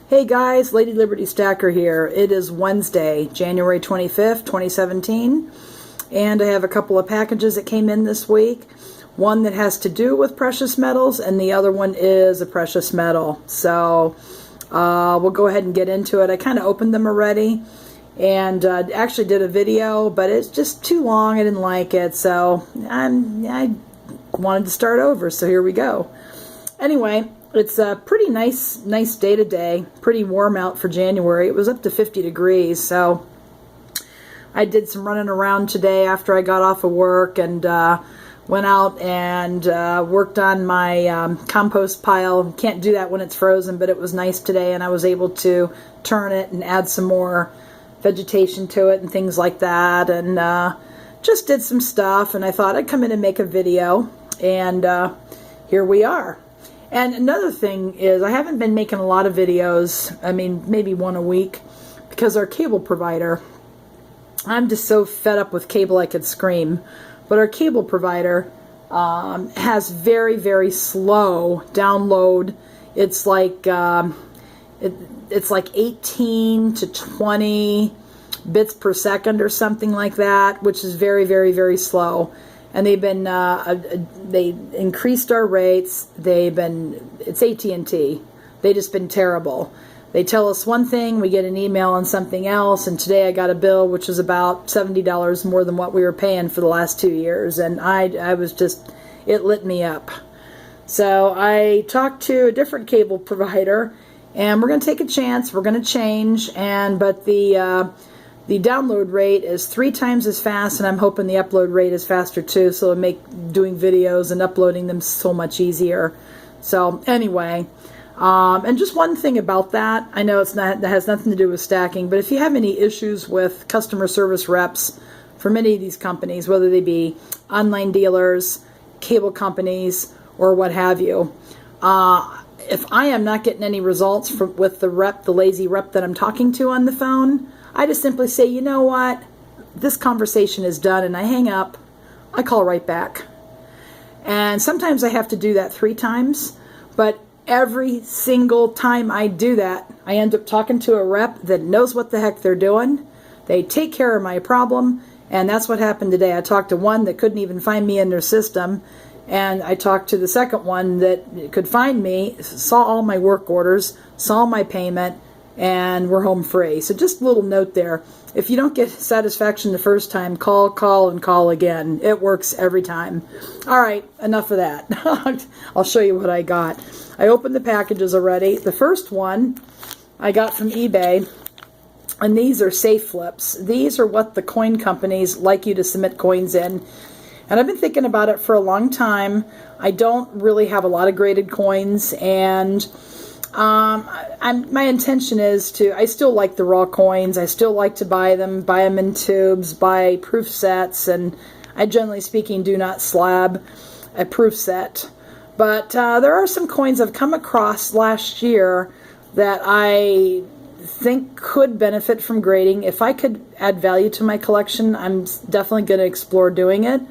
Hey guys, LadyLibertyStacker here. It is Wednesday, January 25th, 2017, and I have a couple of packages that came in this week. One that has to do with precious metals, and the other one is a precious metal. So we'll go ahead and get into it. I kind of opened them already, and actually did a video, but it's just too long. I didn't like it, so I wanted to start over, so here we go. Anyway, it's a pretty nice day today. Pretty warm out for January. It was up to 50 degrees, so I did some running around today after I got off of work, and went out and worked on my compost pile. Can't do that when it's frozen, but it was nice today, and I was able to turn it and add some more vegetation to it and things like that, and just did some stuff, and I thought I'd come in and make a video, and here we are. And another thing is, I haven't been making a lot of videos, I mean maybe one a week, because our cable provider, I'm just so fed up with cable I could scream, but our cable provider has very slow download. It's like it's like 18 to 20 bits per second or something like that, which is very slow. And they've been they increased our rates. It's AT&T. They just been terrible. They tell us one thing, we get an email on something else, and today I got a bill which was about $70 more than what we were paying for the last 2 years, and I was just, it lit me up. So I talked to a different cable provider, and we're going to take a chance. We're going to change, but the download rate is 3 times as fast, and I'm hoping the upload rate is faster too, so it'll make doing videos and uploading them so much easier. So anyway, and just one thing about that, I know that has nothing to do with stacking, but if you have any issues with customer service reps for many of these companies, whether they be online dealers, cable companies, or what have you, if I am not getting any results with the lazy rep that I'm talking to on the phone, I just simply say, you know what, this conversation is done, and I hang up. I call right back. And sometimes I have to do that 3 times, but every single time I do that, I end up talking to a rep that knows what the heck they're doing. They take care of my problem, and that's what happened today. I talked to one that couldn't even find me in their system, and I talked to the second one that could find me, saw all my work orders, saw my payment, and we're home free. So just a little note there. If you don't get satisfaction the first time, call again. It works every time. All right, enough of that. I'll show you what I got. I opened the packages already. The first one I got from eBay, and these are safe flips. These are what the coin companies like you to submit coins in. And I've been thinking about it for a long time. I don't really have a lot of graded coins, and my intention is I still like the raw coins. I still like to buy them in tubes, buy proof sets, and I generally speaking do not slab a proof set. But there are some coins I've come across last year that I think could benefit from grading. If I could add value to my collection, I'm definitely going to explore doing it.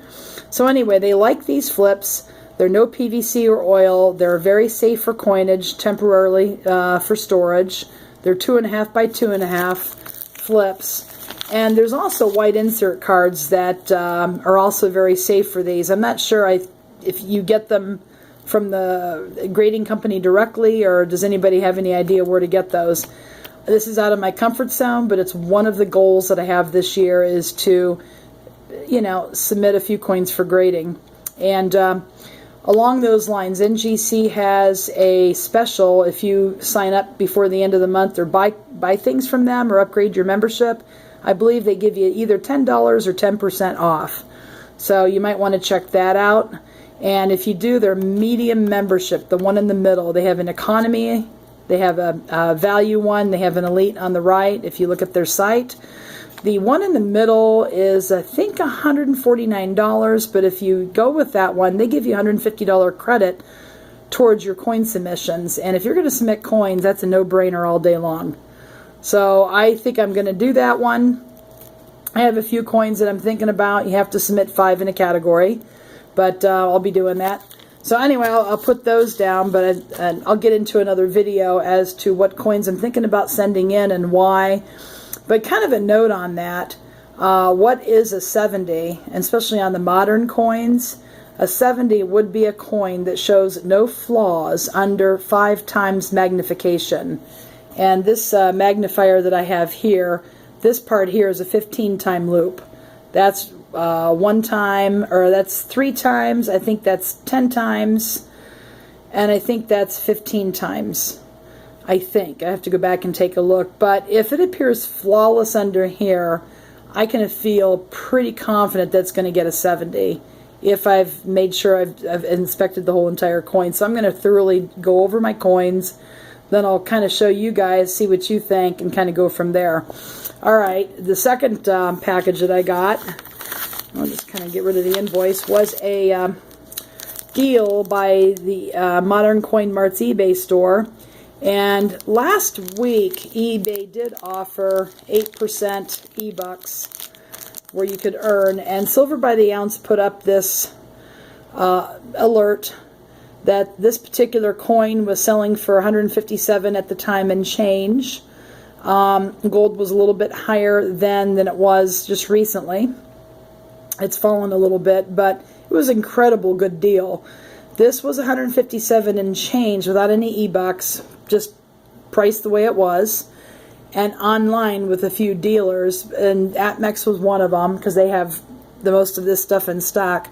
So anyway, they like these flips. They're no PVC or oil. They're very safe for coinage, temporarily for storage. They're 2.5 by 2.5 flips. And there's also white insert cards that are also very safe for these. I'm not sure if you get them from the grading company directly, or does anybody have any idea where to get those? This is out of my comfort zone, but it's one of the goals that I have this year is to, submit a few coins for grading. And along those lines, NGC has a special. If you sign up before the end of the month or buy things from them or upgrade your membership, I believe they give you either $10 or 10% off. So you might want to check that out. And if you do their medium membership, the one in the middle, they have an economy, they have a value one, they have an elite on the right if you look at their site. The one in the middle is, I think, $149, but if you go with that one, they give you $150 credit towards your coin submissions. And if you're going to submit coins, that's a no-brainer all day long. So I think I'm going to do that one. I have a few coins that I'm thinking about. You have to submit 5 in a category, but I'll be doing that. So anyway, I'll put those down, but I'll get into another video as to what coins I'm thinking about sending in and why. But kind of a note on that, what is a 70, and especially on the modern coins? A 70 would be a coin that shows no flaws under 5 times magnification. And this magnifier that I have here, this part here is a 15-time loop. That's 1 time, or that's 3 times, I think that's 10 times, and I think that's 15 times. I think. I have to go back and take a look. But if it appears flawless under here, I can feel pretty confident that's going to get a 70 if I've made sure I've inspected the whole entire coin. So I'm going to thoroughly go over my coins. Then I'll kind of show you guys, see what you think, and kind of go from there. Alright, the second package that I got, I'll just kind of get rid of the invoice, was a deal by the Modern Coin Mart's eBay store. And last week, eBay did offer 8% E-Bucks where you could earn. And Silver by the Ounce put up this alert that this particular coin was selling for 157 at the time and change. Gold was a little bit higher then than it was just recently. It's fallen a little bit, but it was an incredible good deal. This was 157 and change without any E-Bucks, just priced the way it was, and online with a few dealers, and APMEX was one of them because they have the most of this stuff in stock.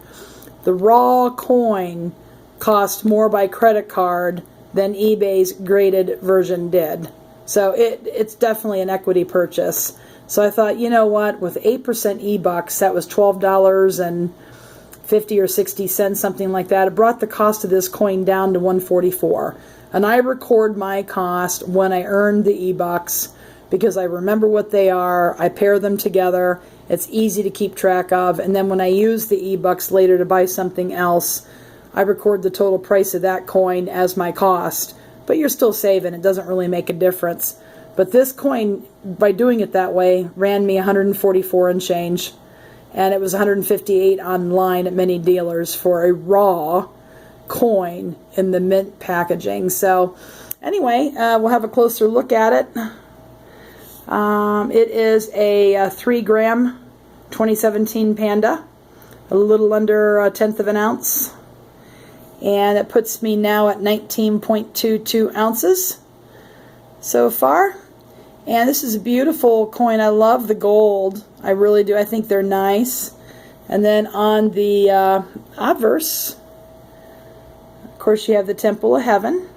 The raw coin cost more by credit card than eBay's graded version did. So it's definitely an equity purchase. So I thought, you know what, with 8% E-Bucks, that was $12.50 or 60 cents, something like that. It brought the cost of this coin down to $1.44. And I record my cost when I earn the E-Bucks because I remember what they are. I pair them together. It's easy to keep track of. And then when I use the E-Bucks later to buy something else, I record the total price of that coin as my cost. But you're still saving. It doesn't really make a difference. But this coin, by doing it that way, ran me 144 and change. And it was 158 online at many dealers for a raw coin in the mint packaging. So anyway, we'll have a closer look at it. It is a 3 gram 2017 Panda, a little under 1/10 of an ounce. And it puts me now at 19.22 ounces so far. And this is a beautiful coin. I love the gold. I really do. I think they're nice. And then on the obverse, of course, you have the Temple of Heaven.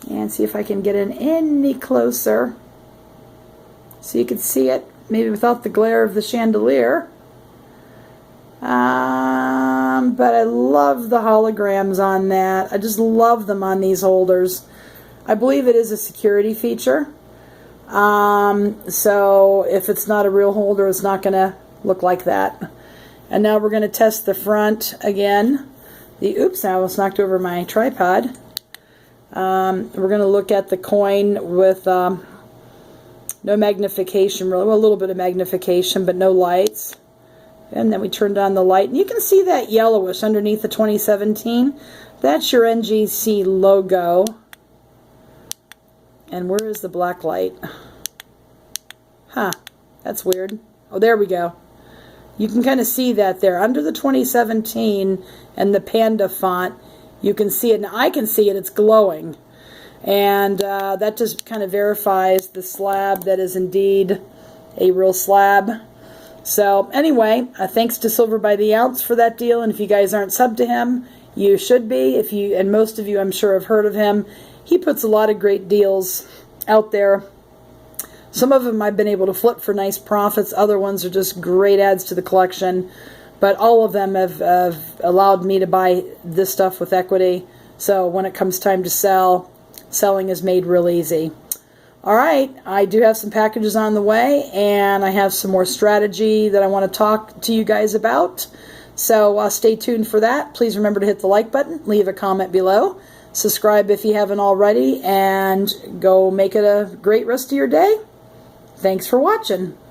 And see if I can get in any closer so you can see it, maybe without the glare of the chandelier. But I love the holograms on that. I just love them on these holders. I believe it is a security feature. So if it's not a real holder, it's not going to look like that. And now we're going to test the front again. Oops, I almost knocked over my tripod. We're going to look at the coin with no magnification, really. Well, a little bit of magnification, but no lights. And then we turned on the light. And you can see that yellowish underneath the 2017. That's your NGC logo. And where is the black light? Huh, that's weird. Oh, there we go. You can kind of see that there. Under the 2017 and the Panda font, you can see it. Now I can see it. It's glowing. And that just kind of verifies the slab that is indeed a real slab. So anyway, thanks to Silver by the Ounce for that deal. And if you guys aren't subbed to him, you should be. And most of you, I'm sure, have heard of him. He puts a lot of great deals out there. Some of them I've been able to flip for nice profits. Other ones are just great adds to the collection. But all of them have allowed me to buy this stuff with equity. So when it comes time to sell, selling is made real easy. All right, I do have some packages on the way, and I have some more strategy that I want to talk to you guys about. So stay tuned for that. Please remember to hit the like button, leave a comment below, subscribe if you haven't already, and go make it a great rest of your day. Thanks for watching.